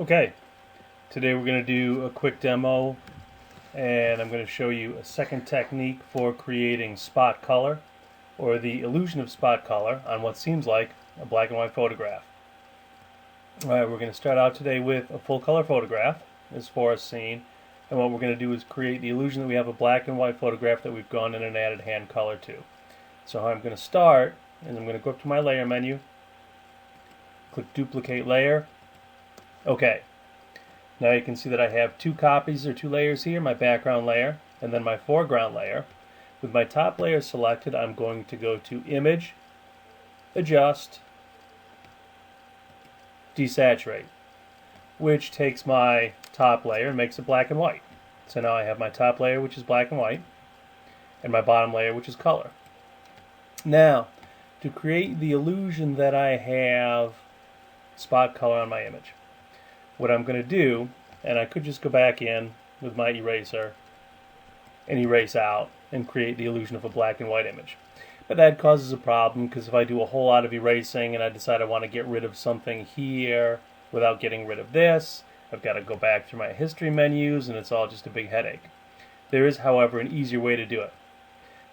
Okay, today we're going to do a quick demo and I'm going to show you a second technique for creating spot color or the illusion of spot color on what seems like a black and white photograph. Alright, we're going to start out today with a full color photograph, this forest scene, and what we're going to do is create the illusion that we have a black and white photograph that we've gone in and added hand color to. So how I'm going to start is I'm going to go up to my layer menu, click duplicate layer. Okay, now you can see that I have two copies or two layers here, my background layer and then my foreground layer. With my top layer selected, I'm going to go to Image, Adjust, Desaturate, which takes my top layer and makes it black and white. So now I have my top layer, which is black and white, and my bottom layer, which is color. Now, to create the illusion that I have spot color on my image, what I'm going to do, and I could just go back in with my eraser and erase out and create the illusion of a black and white image. But that causes a problem because if I do a whole lot of erasing and I decide I want to get rid of something here without getting rid of this, I've got to go back through my history menus and it's all just a big headache. There is, however, an easier way to do it.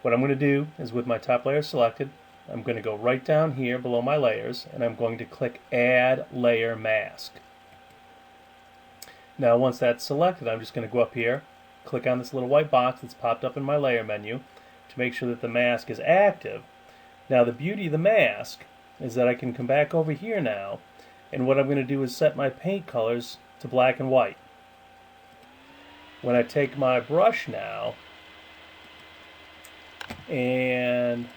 What I'm going to do is with my top layer selected, I'm going to go right down here below my layers and I'm going to click Add Layer Mask. Now once that's selected, I'm just going to go up here, click on this little white box that's popped up in my layer menu to make sure that the mask is active. Now the beauty of the mask is that I can come back over here now, and what I'm going to do is set my paint colors to black and white. When I take my brush now, and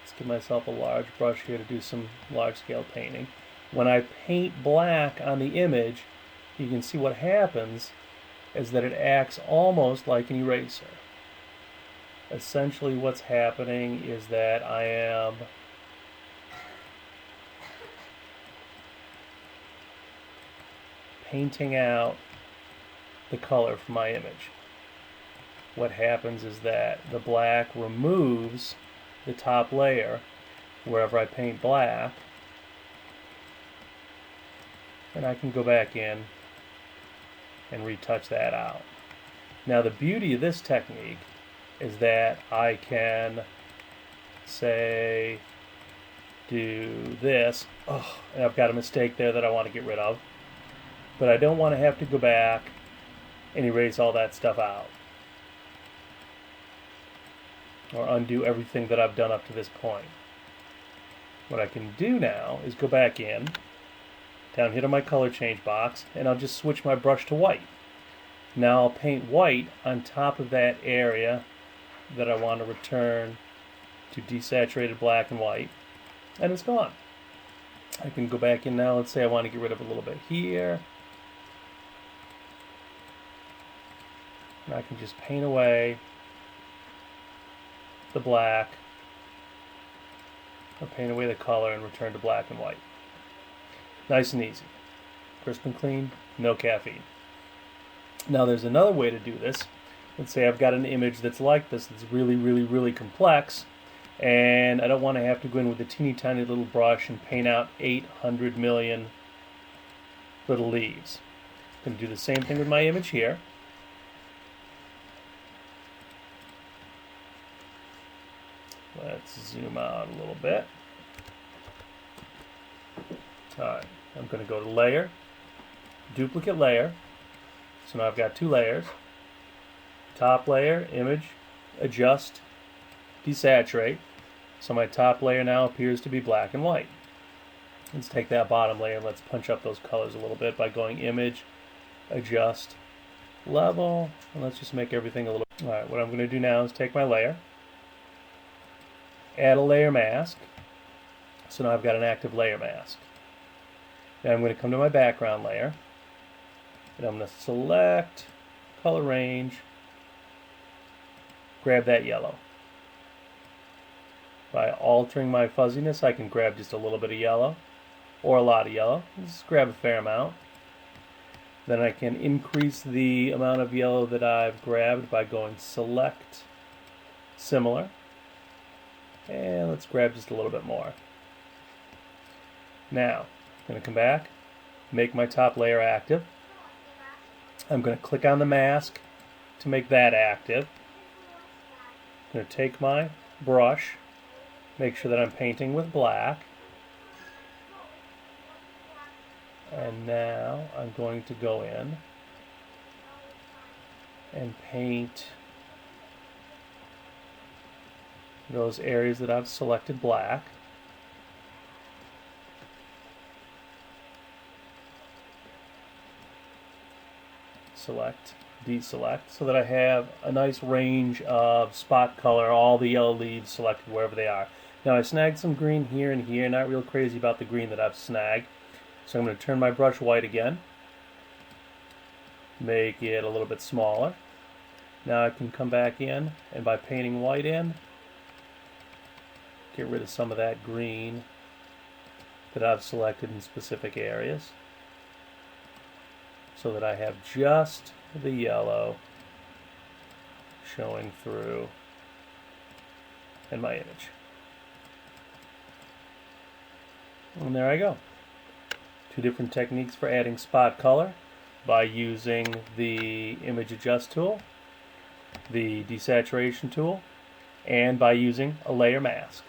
let's give myself a large brush here to do some large scale painting. When I paint black on the image, you can see what happens is that it acts almost like an eraser. Essentially what's happening is that I am painting out the color from my image. What happens is that the black removes the top layer wherever I paint black, and I can go back in and retouch that out. Now the beauty of this technique is that I can say do this, and I've got a mistake there that I want to get rid of, but I don't want to have to go back and erase all that stuff out or undo everything that I've done up to this point. What I can do now is go back in down here to my color change box and I'll just switch my brush to white. Now I'll paint white on top of that area that I want to return to desaturated black and white, and it's gone. I can go back in now. Let's say I want to get rid of a little bit here, and I can just paint away the black or paint away the color and return to black and white. Nice and easy, crisp and clean, no caffeine. Now there's another way to do this. Let's say I've got an image that's like this, that's really complex, and I don't want to have to go in with a teeny tiny little brush and paint out 800 million little leaves. I'm going to do the same thing with my image here. Let's zoom out a little bit. Alright, I'm going to go to Layer, Duplicate Layer. So now I've got two layers. Top layer, Image, Adjust, Desaturate. So my top layer now appears to be black and white. Let's take that bottom layer and let's punch up those colors a little bit by going Image, Adjust, Level, and let's just make everything a little... Alright, what I'm going to do now is take my layer, add a layer mask. So now I've got an active layer mask. Now I'm going to come to my background layer, and I'm going to select color range, grab that yellow. By altering my fuzziness, I can grab just a little bit of yellow or a lot of yellow. Just grab a fair amount. Then I can increase the amount of yellow that I've grabbed by going select similar, and let's grab just a little bit more. Now I'm going to come back, make my top layer active. I'm going to click on the mask to make that active. I'm going to take my brush, make sure that I'm painting with black. And now I'm going to go in and paint those areas that I've selected black. Select, deselect, so that I have a nice range of spot color, all the yellow leaves selected wherever they are. Now I snagged some green here and here, not real crazy about the green that I've snagged. So I'm going to turn my brush white again, make it a little bit smaller. Now I can come back in, and by painting white in, get rid of some of that green that I've selected in specific areas, so that I have just the yellow showing through in my image. And there I go. Two different techniques for adding spot color by using the image adjust tool, the desaturation tool, and by using a layer mask.